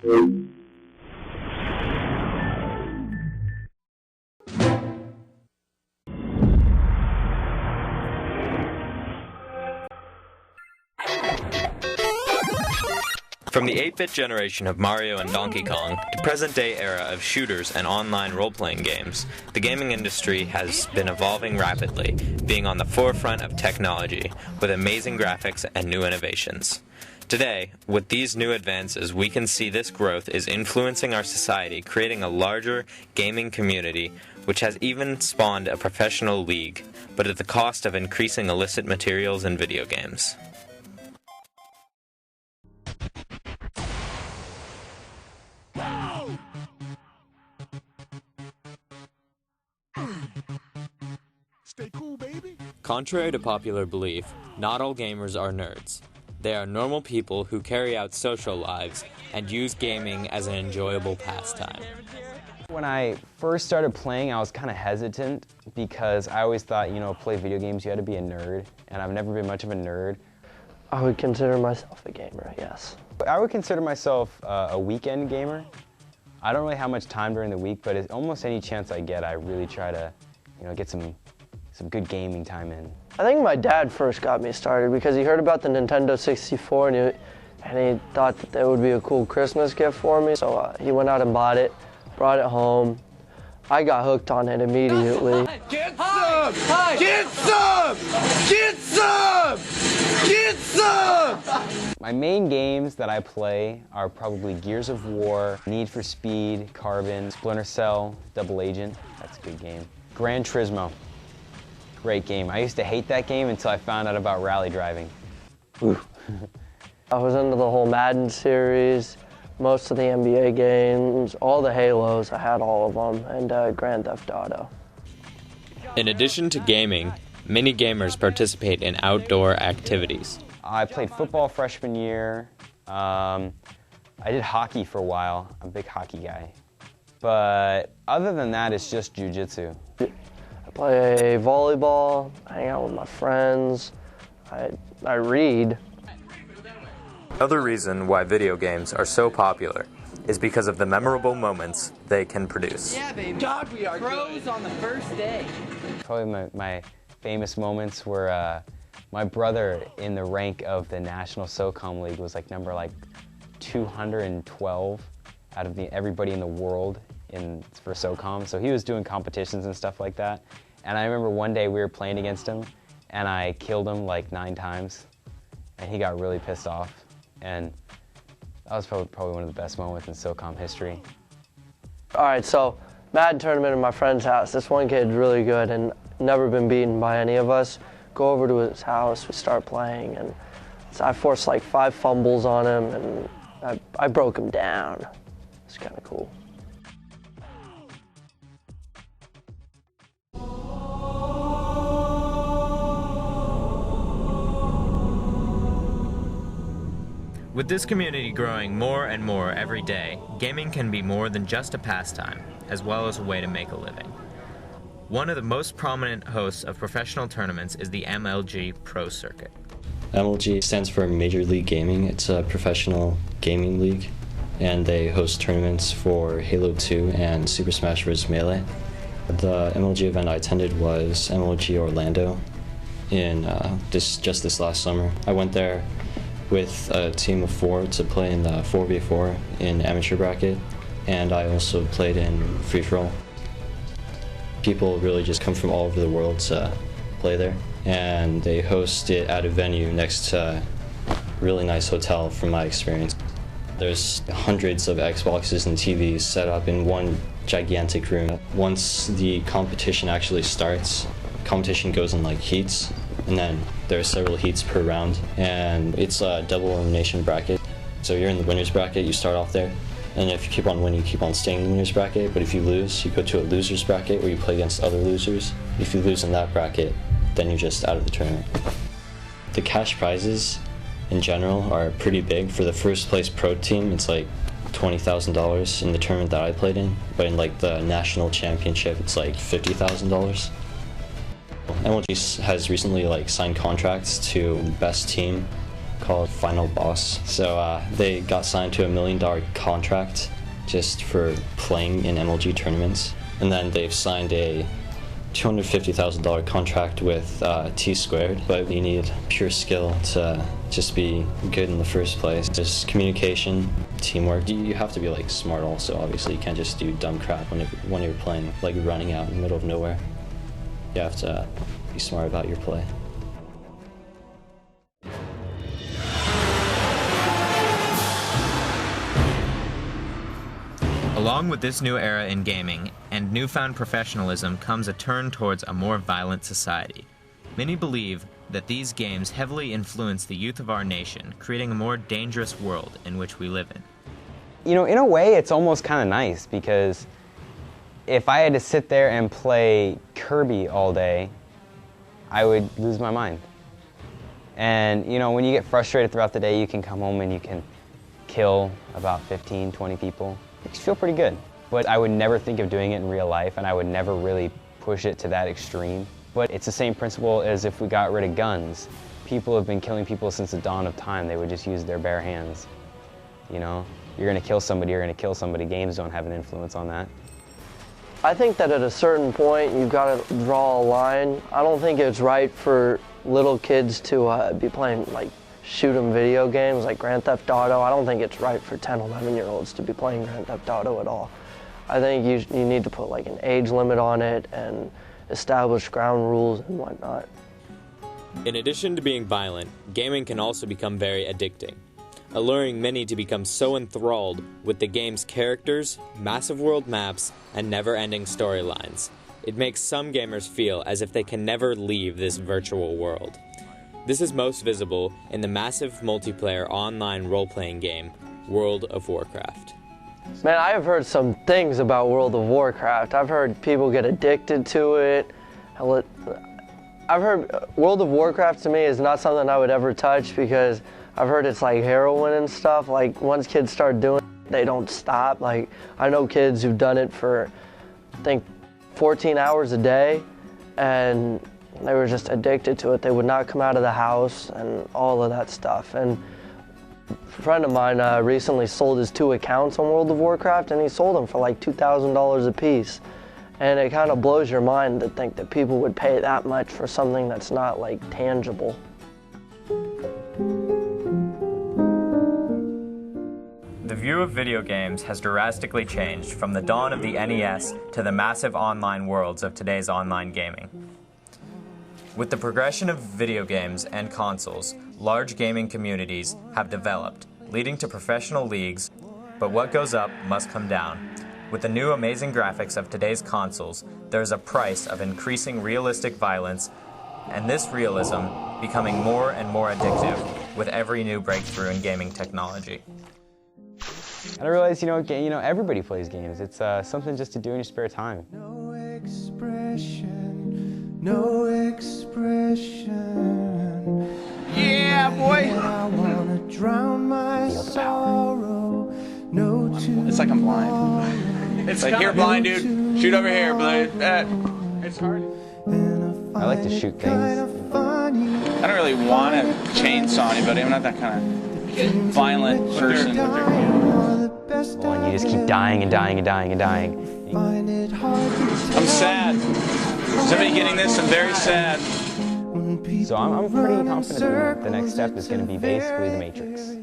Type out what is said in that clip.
From the 8-bit generation of Mario and Donkey Kong to present-day era of shooters and online role-playing games, the gaming industry has been evolving rapidly, being on the forefront of technology, with amazing graphics and new innovations. Today, with these new advances, we can see this growth is influencing our society, creating a larger gaming community, which has even spawned a professional league, but at the cost of increasing illicit materials in video games. Stay cool, baby. Contrary to popular belief, not all gamers are nerds. They are normal people who carry out social lives and use gaming as an enjoyable pastime. When I first started playing, I was kind of hesitant because I always thought, play video games, you had to be a nerd, and I've never been much of a nerd. I would consider myself a gamer, yes. I would consider myself a weekend gamer. I don't really have much time during the week, but almost any chance I get, I really try to, get some good gaming time in. I think my dad first got me started because he heard about the Nintendo 64 and he thought that would be a cool Christmas gift for me. So he went out and bought it, brought it home. I got hooked on it immediately. Get some! Get some! Get some! Get some! My main games that I play are probably Gears of War, Need for Speed, Carbon, Splinter Cell, Double Agent. That's a good game. Gran Turismo. Great game. I used to hate that game until I found out about rally driving. Ooh. I was into the whole Madden series, most of the NBA games, all the Halos, I had all of them, and Grand Theft Auto. In addition to gaming, many gamers participate in outdoor activities. I played football freshman year. I did hockey for a while. I'm a big hockey guy. But other than that, it's just jiu-jitsu. I play volleyball, I hang out with my friends, I read. Another reason why video games are so popular is because of the memorable moments they can produce. Yeah, baby. God, we are Pros good. on the first day. Probably my famous moments were my brother in the rank of the National SOCOM League was number 212 out of everybody in the world for SOCOM. So he was doing competitions and stuff like that. And I remember one day we were playing against him and I killed him 9 times and he got really pissed off. And that was probably one of the best moments in SOCOM history. All right, so Madden tournament at my friend's house. This one kid's really good and never been beaten by any of us. Go over to his house, we start playing, and so I forced 5 fumbles on him, and I broke him down. It's kind of cool. With this community growing more and more every day, gaming can be more than just a pastime, as well as a way to make a living. One of the most prominent hosts of professional tournaments is the MLG Pro Circuit. MLG stands for Major League Gaming. It's a professional gaming league, and they host tournaments for Halo 2 and Super Smash Bros. Melee. The MLG event I attended was MLG Orlando in just this last summer. I went there with a team of 4 to play in the 4v4 in amateur bracket, and I also played in free-for-all. People really just come from all over the world to play there, and they host it at a venue next to a really nice hotel from my experience. There's hundreds of Xboxes and TVs set up in one gigantic room. Once the competition actually starts, competition goes in heats, and then there are several heats per round, and it's a double elimination bracket. So you're in the winner's bracket, you start off there, and if you keep on winning, you keep on staying in the winner's bracket, but if you lose, you go to a loser's bracket where you play against other losers. If you lose in that bracket, then you're just out of the tournament. The cash prizes in general are pretty big. For the first place pro team, it's $20,000 in the tournament that I played in, but in the national championship, it's $50,000. MLG has recently signed contracts to best team called Final Boss. So they got signed to $1 million contract just for playing in MLG tournaments. And then they've signed a $250,000 contract with T-Squared, but you need pure skill to just be good in the first place. Just communication, teamwork. You have to be like smart also, obviously. You can't just do dumb crap when you're playing, like running out in the middle of nowhere. You have to be smart about your play. Along with this new era in gaming and newfound professionalism comes a turn towards a more violent society. Many believe that these games heavily influence the youth of our nation, creating a more dangerous world in which we live in. You know, in a way, it's almost kind of nice, because if I had to sit there and play Kirby all day, I would lose my mind. And, you know, when you get frustrated throughout the day, you can come home and you can kill about 15, 20 people. It makes you feel pretty good. But I would never think of doing it in real life, and I would never really push it to that extreme. But it's the same principle as if we got rid of guns. People have been killing people since the dawn of time. They would just use their bare hands. You know, you're gonna kill somebody, you're gonna kill somebody. Games don't have an influence on that. I think that at a certain point, you've got to draw a line. I don't think it's right for little kids to be playing like shoot 'em video games like Grand Theft Auto. I don't think it's right for 10, 11-year-olds to be playing Grand Theft Auto at all. I think you need to put like an age limit on it and establish ground rules and whatnot. In addition to being violent, gaming can also become very addicting, alluring many to become so enthralled with the game's characters, massive world maps, and never-ending storylines. It makes some gamers feel as if they can never leave this virtual world. This is most visible in the massive multiplayer online role-playing game, World of Warcraft. Man, I have heard some things about World of Warcraft. I've heard people get addicted to it. I've heard World of Warcraft to me is not something I would ever touch, because I've heard it's like heroin and stuff. Like once kids start doing it, they don't stop. Like I know kids who've done it for, I think, 14 hours a day, and they were just addicted to it. They would not come out of the house and all of that stuff. And a friend of mine recently sold his 2 accounts on World of Warcraft, and he sold them for like $2,000 a piece. And it kind of blows your mind to think that people would pay that much for something that's not like tangible. The view of video games has drastically changed from the dawn of the NES to the massive online worlds of today's online gaming. With the progression of video games and consoles, large gaming communities have developed, leading to professional leagues, but what goes up must come down. With the new amazing graphics of today's consoles, there is a price of increasing realistic violence, and this realism becoming more and more addictive with every new breakthrough in gaming technology. And I realized, you know, everybody plays games. It's something just to do in your spare time. No expression, no expression. Yeah, boy! I wanna drown my sorrow. No It's like I'm blind. It's like, you're blind, dude. Shoot over here, blade. It's hard. I like to shoot things. I don't really want to chainsaw anybody. I'm not that kind of violent person. Well, and you just keep dying and dying and dying and dying. I'm sad. Somebody getting this, I'm very sad. So I'm pretty confident that the next step is going to be basically the Matrix.